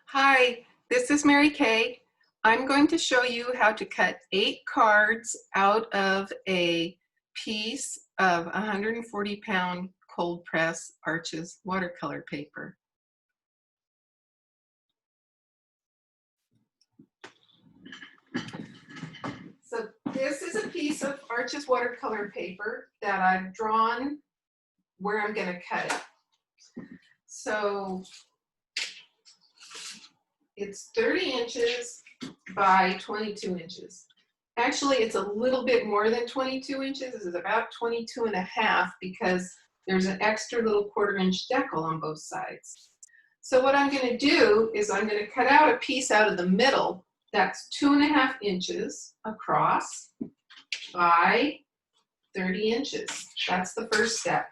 Hi, this is Mary Kay. I'm going to show you how to cut 8 cards out of a piece of 140-pound cold press Arches watercolor paper. So this is a piece of Arches watercolor paper that I've drawn where I'm going to cut it. So it's 30 inches by 22 inches. Actually, it's a little bit more than 22 inches. This is about 22 and a half because there's an extra little 1/4 inch decal on both sides. So what I'm going to do is I'm going to cut out a piece out of the middle that's 2.5 inches across by 30 inches. That's the first step.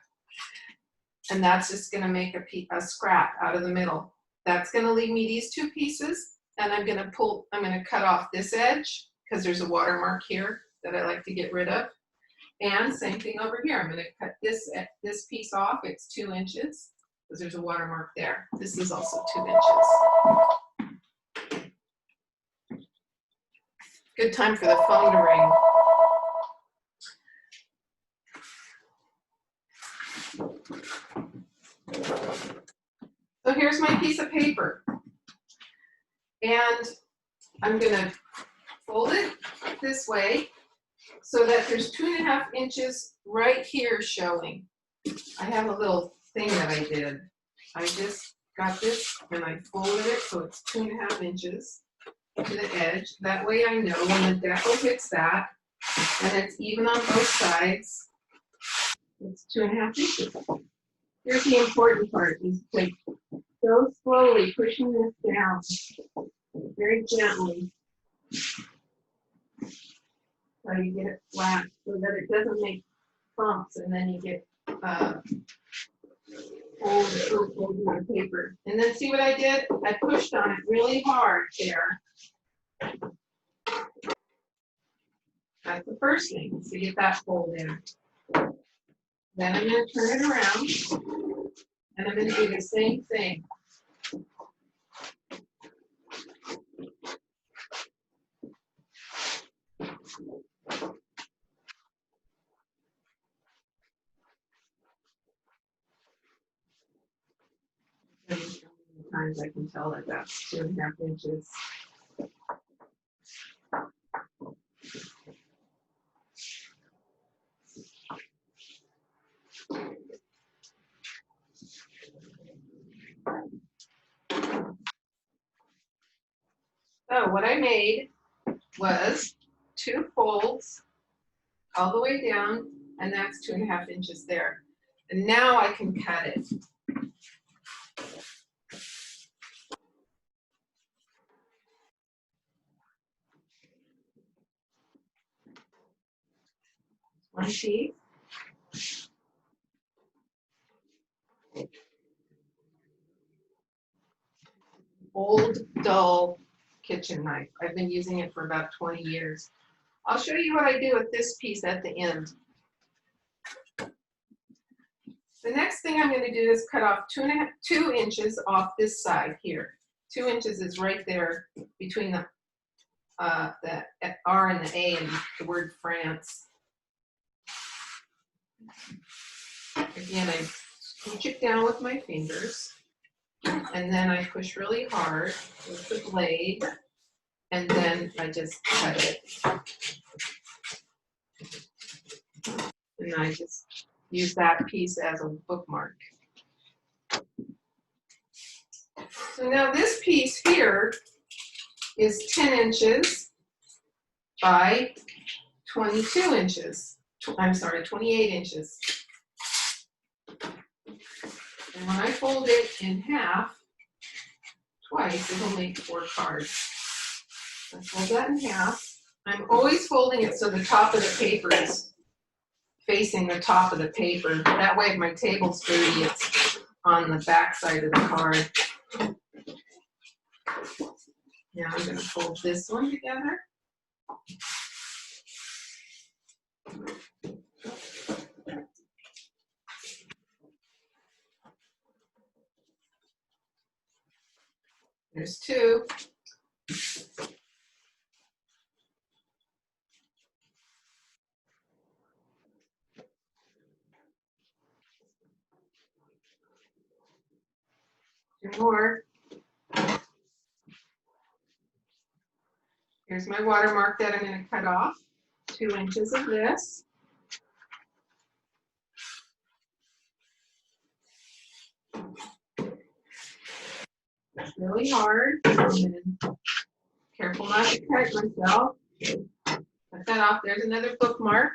And that's just going to make a scrap out of the middle. That's going to leave me these 2 pieces, and I'm going to cut off this edge because there's a watermark here that I like to get rid of. And same thing over here. I'm going to cut this piece off. It's 2 inches because there's a watermark there. This is also 2 inches. Good time for the phone to ring. So here's my piece of paper. And I'm going to fold it this way so that there's 2.5 inches right here showing. I have a little thing that I did. I just got this and I folded it so it's 2.5 inches to the edge. That way I know when the decal hits that and it's even on both sides, it's 2.5 inches. Here's the important part, is to go slowly, pushing this down very gently. So you get it flat so that it doesn't make bumps and then you get fold your paper. And then see what I did? I pushed on it really hard there. That's the first thing, to get that fold in. Then I'm going to turn it around and I'm going to do the same thing. Times I can tell that that's 2.5 inches. So what I made was 2 folds all the way down, and that's 2.5 inches there. And now I can cut it. One piece. Old, dull kitchen knife. I've been using it for about 20 years. I'll show you what I do with this piece at the end. The next thing I'm going to do is cut off 2 inches off this side here. 2 inches is right there between the R and the A and the word France. Again, I scooch it down with my fingers, and then I push really hard with the blade, and then I just cut it. And I just use that piece as a bookmark. So now this piece here is 10 inches by 22 inches. I'm sorry, 28 inches. And when I fold it in half twice, it'll make 4 cards. I fold that in half. I'm always folding it so the top of the paper is facing the top of the paper. That way if my table's dirty, it's on the back side of the card. Now I'm going to fold this one together. There's two. Two more. Here's my watermark that I'm going to cut off. 2 inches of this. It's really hard. Careful not to cut myself. Cut that off. There's another bookmark.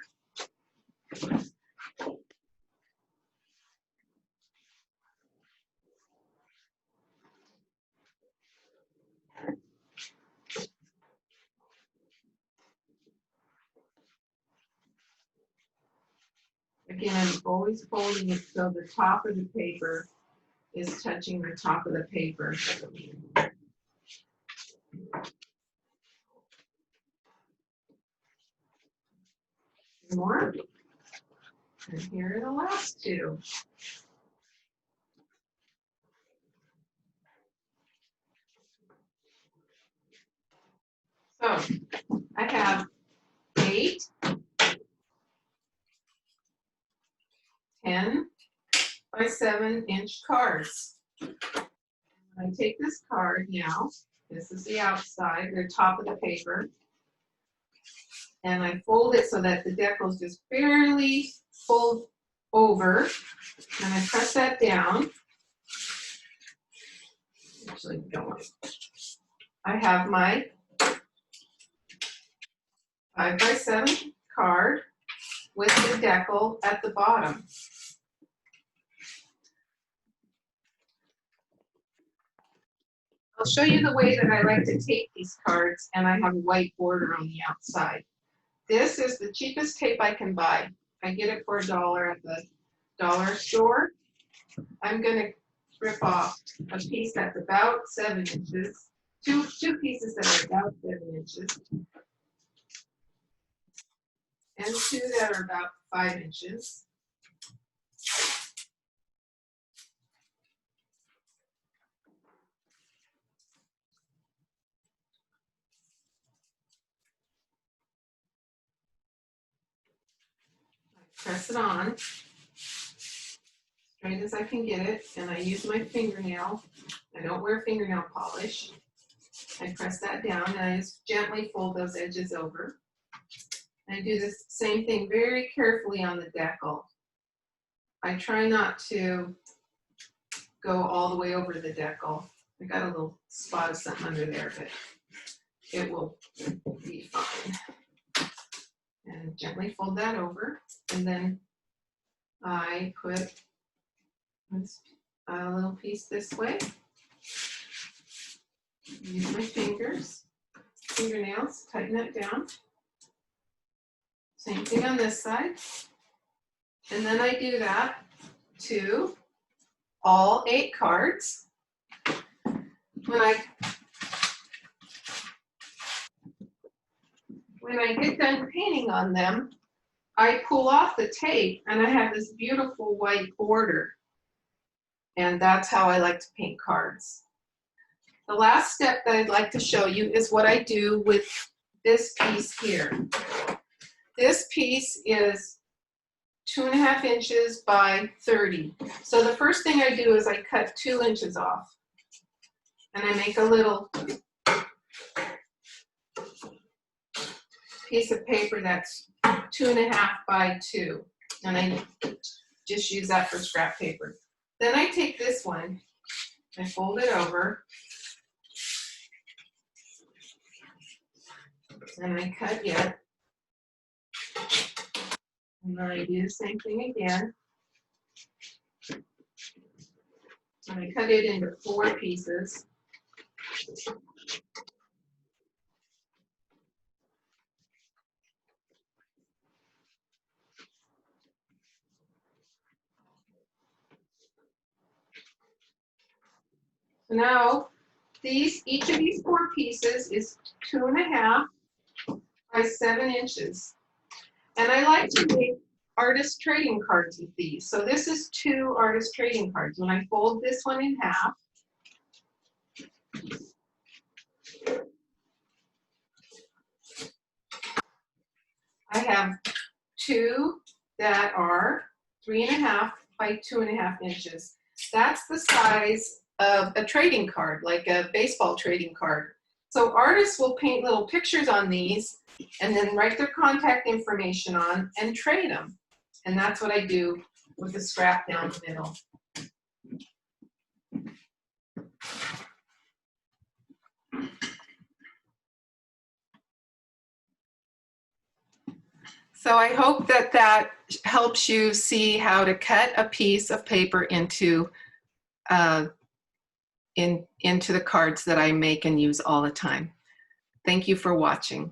Again, I'm always folding it so the top of the paper is touching the top of the paper. More. And here are the last two. So I have 8, 10 by 7-inch cards. I take this card now, this is the outside, the top of the paper, and I fold it so that the decal is just barely fold over, and I press that down. Actually, don't. I have my 5 by 7 card with the decal at the bottom. I'll show you the way that I like to tape these cards, and I have a white border on the outside. This is the cheapest tape I can buy. I get it for $1 at the dollar store. I'm going to rip off a piece that's about 7 inches, two pieces that are about 7 inches, and 2 that are about 5 inches. Press it on, straight as I can get it, and I use my fingernail. I don't wear fingernail polish. I press that down, and I just gently fold those edges over. And I do this same thing very carefully on the decal. I try not to go all the way over the decal. I got a little spot of something under there, but it will be fine. And gently fold that over, and then I put a little piece this way. Use my fingernails, tighten it down. Same thing on this side. And then I do that to all 8 cards. When I get done painting on them, I pull off the tape and I have this beautiful white border. And that's how I like to paint cards. The last step that I'd like to show you is what I do with this piece here. This piece is 2.5 inches by 30. So the first thing I do is I cut 2 inches off. And I make a little piece of paper that's 2.5 by 2. And I just use that for scrap paper. Then I take this one, I fold it over, and I cut it. And then I do the same thing again. And I cut it into 4 pieces. So now, each of these 4 pieces is 2.5 by 7 inches. And I like to make artist trading cards with these. So this is 2 artist trading cards. When I fold this one in half, I have two that are 3.5 by 2.5 inches. That's the size of a trading card, like a baseball trading card. So artists will paint little pictures on these and then write their contact information on and trade them. And that's what I do with the scrap down the middle. So I hope that that helps you see how to cut a piece of paper into the cards that I make and use all the time. Thank you for watching.